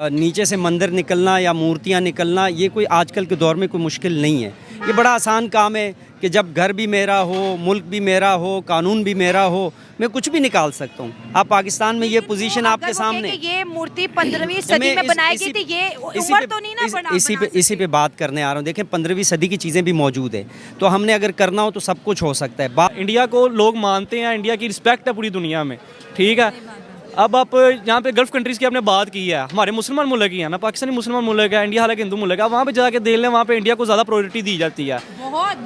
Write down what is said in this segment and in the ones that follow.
नीचे से मंदिर निकलना या मूर्तियाँ निकलना ये कोई आजकल के दौर में कोई मुश्किल नहीं है। ये बड़ा आसान काम है कि जब घर भी मेरा हो, मुल्क भी मेरा हो, कानून भी मेरा हो, मैं कुछ भी निकाल सकता हूँ। आप पाकिस्तान में ये पोजीशन आपके सामने, ये मूर्ति 15वीं सदी में बनाई गई थी, ये उम्र तो नहीं ना इसी पे बात करने आ रहा हूँ। देखें 15वीं सदी की चीज़ें भी मौजूद है, तो हमने अगर करना हो तो सब कुछ हो सकता है। इंडिया को लोग मानते हैं, इंडिया की रिस्पेक्ट है पूरी दुनिया में, ठीक है। अब आप यहाँ पे गल्फ कंट्रीज़ की आपने बात की है, हमारे मुसलमान मुल्क ही है ना, पाकिस्तानी मुसलमान मुल्क है, इंडिया हालांकि हिंदू मुल्क है। वहाँ पे जाके देख लें, वहाँ पे इंडिया को ज़्यादा प्रायोरिटी दी जाती है,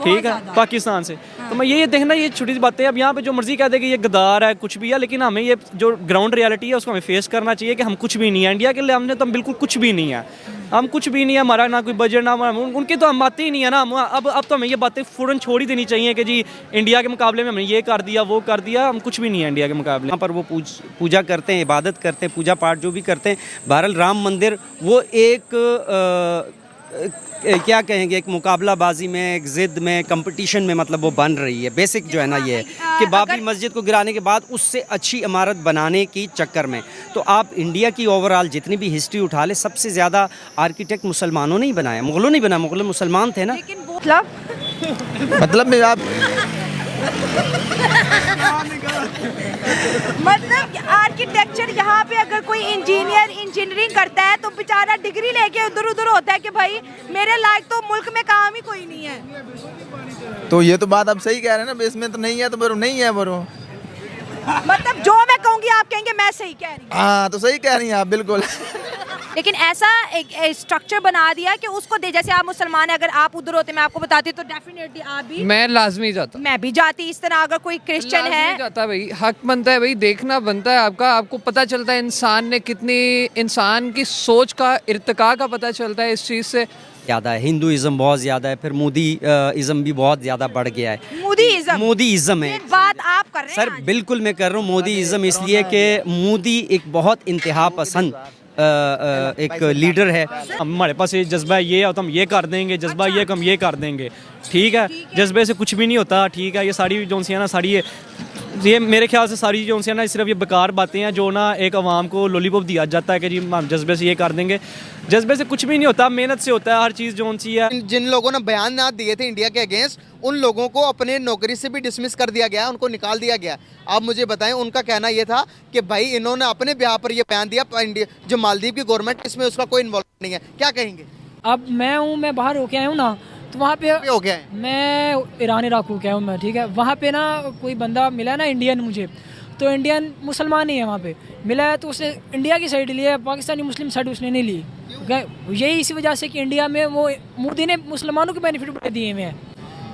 ठीक है, पाकिस्तान से। तो मैं ये देखना, ये छोटी सी बातें, अब यहाँ पे जो मर्जी कह दे कि ये गद्दार है, कुछ भी है, लेकिन हमें ये जो ग्राउंड रियलिटी है उसको हमें फेस करना चाहिए कि हम कुछ भी नहीं है इंडिया के लिए। हमने तो हम बिल्कुल कुछ भी नहीं है, हम कुछ भी नहीं है, हमारा ना कोई बजट, ना उनकी तो हम बातें ही नहीं है ना। अब तो हमें ये बातें फ़ौरन छोड़ ही देनी चाहिए कि जी इंडिया के मुकाबले में हमने ये कर दिया, वो कर दिया, हम कुछ भी नहीं है इंडिया के मुकाबले। यहाँ पर वो पूजा करते हैं, इबादत करते हैं, पूजा पाठ जो भी करते हैं। बहरहाल राम मंदिर वो एक क्या कहेंगे, एक मुकाबलाबाजी में, एक ज़िद में, कंपटीशन में मतलब वो बन रही है। बेसिक जो है ना ये है कि बाबरी मस्जिद को गिराने के बाद उससे अच्छी इमारत बनाने की चक्कर में, तो आप इंडिया की ओवरऑल जितनी भी हिस्ट्री उठा ले, सबसे ज़्यादा आर्किटेक्ट मुसलमानों ने ही बनाया, मुग़लों ने बनाया। मुग़ल मुसलमान थे ना। मतलब में आप मतलब आर्किटेक्चर, यहाँ पे अगर कोई इंजीनियरिंग करता है तो बेचारा डिग्री लेके उधर उधर होता है कि भाई मेरे लायक तो मुल्क में काम ही कोई नहीं है। तो ये तो बात आप सही कह रहे हैं ना, बेस में तो नहीं है तो बरो नहीं है बरो। मतलब जो मैं कहूँगी आप कहेंगे मैं सही कह रही हूँ। हाँ तो सही कह रही हैं आप बिल्कुल। लेकिन ऐसा एक स्ट्रक्चर बना दिया कि उसको दे, जैसे आप मुसलमान है, अगर आप उधर होते मैं आपको बताती तो डेफिनेटली आप भी, मैं लाजमी जाता, मैं भी जाती। इस तरह अगर कोई क्रिश्चियन है जाता, भाई हक बनता है, भाई देखना बनता है आपका, आपको पता चलता है इंसान ने कितनी, इंसान की सोच का, इर्तिका का पता चलता है इस चीज़ से। ज़्यादा है, हिंदुइज़्म बहुत ज़्यादा है, फिर मोदी इज़्म भी बहुत ज़्यादा बढ़ गया है। मोदी इज़्म है, बात आप कर रहे हैं सर, बिल्कुल मैं कर रहा हूँ मोदी इज़्म, इसलिए कि मोदी एक बहुत इंतहा पसंद एक लीडर है। हमारे पास ये जज्बा ये है तो हम ये कर देंगे, जज्बा ये हम ये कर देंगे, ठीक है। जज्बे से कुछ भी नहीं होता, ठीक है। ये सारी जो सी है ना, सारी ये मेरे ख्याल से सारी जो सी है ना, सिर्फ ये बेकार बातें हैं जो ना एक आवाम को लॉलीपॉप दिया जाता है कि जी हम जज्बे से ये कर देंगे। जज्बे से कुछ भी नहीं होता, मेहनत से होता है हर चीज़ जो सी है। जिन लोगों ने बयान ना दिए थे इंडिया के अगेंस्ट, उन लोगों को अपने नौकरी से भी डिसमिस कर दिया गया, उनको निकाल दिया गया। आप मुझे बताएं, उनका कहना ये था कि भाई इन्होंने अपने बिहार पर ये बयान दिया, जो मालदीव की गवर्नमेंट, इसमें उसका कोई इन्वॉल्व नहीं है। क्या कहेंगे? अब मैं बाहर होके आया हूँ ना, तो वहाँ पे हो गया है, मैं ईरान इराक होके आया हूँ मैं, ठीक है। वहाँ पे ना कोई बंदा मिला ना इंडियन मुझे, तो इंडियन मुसलमान ही है वहाँ पे मिला है, तो उसने इंडिया की साइड लिया, पाकिस्तानी मुस्लिम साइड उसने नहीं ली। यही इसी वजह से कि इंडिया में वो मोदी ने मुसलमानों के बेनिफिट बड़े दिए हुए हैं,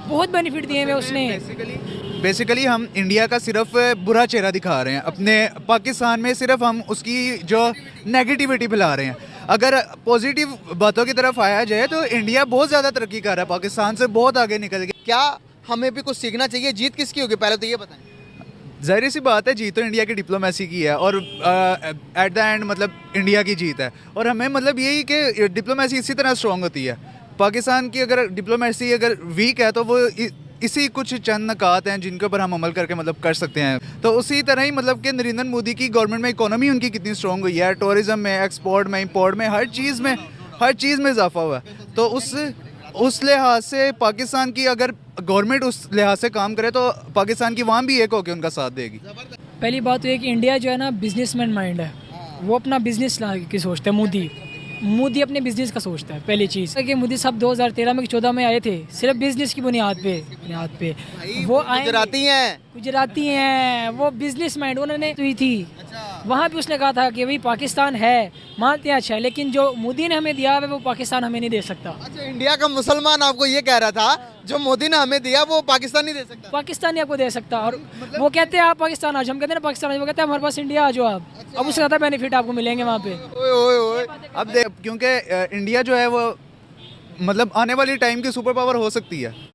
बहुत बेनिफिट दिए हुए उसने। बेसिकली हम इंडिया का सिर्फ बुरा चेहरा दिखा रहे हैं, अपने पाकिस्तान में सिर्फ हम उसकी जो नेगेटिविटी फैला रहे हैं। अगर पॉजिटिव बातों की तरफ आया जाए तो इंडिया बहुत ज़्यादा तरक्की कर रहा है, पाकिस्तान से बहुत आगे निकल गया। क्या हमें भी कुछ सीखना चाहिए? जीत किसकी होगी पहले तो ये बताएं। ज़ाहिर सी बात है, जीत तो इंडिया की डिप्लोमेसी की है, और एट द एंड मतलब इंडिया की जीत है। और हमें मतलब यही कि डिप्लोमेसी इसी तरह स्ट्रॉन्ग होती है। पाकिस्तान की अगर डिप्लोमेसी अगर वीक है तो वो इसी कुछ चंद नकात हैं जिनके ऊपर हम अमल करके मतलब कर सकते हैं। तो उसी तरह ही मतलब कि नरेंद्र मोदी की गवर्नमेंट में इकोनॉमी उनकी कितनी स्ट्रॉन्ग हुई है, टूरिज्म में, एक्सपोर्ट में, इंपोर्ट में, हर चीज़ में इजाफा हुआ है। तो उस लिहाज से पाकिस्तान की अगर गवर्नमेंट उस लिहाज से काम करे तो पाकिस्तान की वहाँ भी एक होकर उनका साथ देगी। पहली बात तो ये कि इंडिया जो है ना बिजनेसमैन माइंड है, वो अपना बिजनेस की सोचता है। मोदी अपने बिजनेस का सोचता है। पहली चीज़ कि मोदी साहब 2013 में 14 में आए थे सिर्फ बिजनेस की बुनियाद पे वो आए, गुजराती हैं, वो बिजनेस माइंड उन्होंने हुई थी। वहाँ भी उसने कहा था कि भाई पाकिस्तान है, मानते हैं अच्छा है, लेकिन जो मोदी ने हमें दिया है वो पाकिस्तान हमें नहीं दे सकता। अच्छा, इंडिया का मुसलमान आपको ये कह रहा था जो मोदी ने हमें दिया वो पाकिस्तान नहीं दे सकता? पाकिस्तान नहीं आपको दे सकता। और मतलब? वो कहते हैं आप पाकिस्तान आ जाओ, हम कहते हैं पाकिस्तान आ जाओ, वो कहते हैं हमारे पास इंडिया आ जाओ आप। अब उससे ज़्यादा बेनिफिट आपको मिलेंगे वहाँ पे। अब क्योंकि इंडिया जो है वो मतलब आने वाली टाइम की सुपर पावर हो सकती है।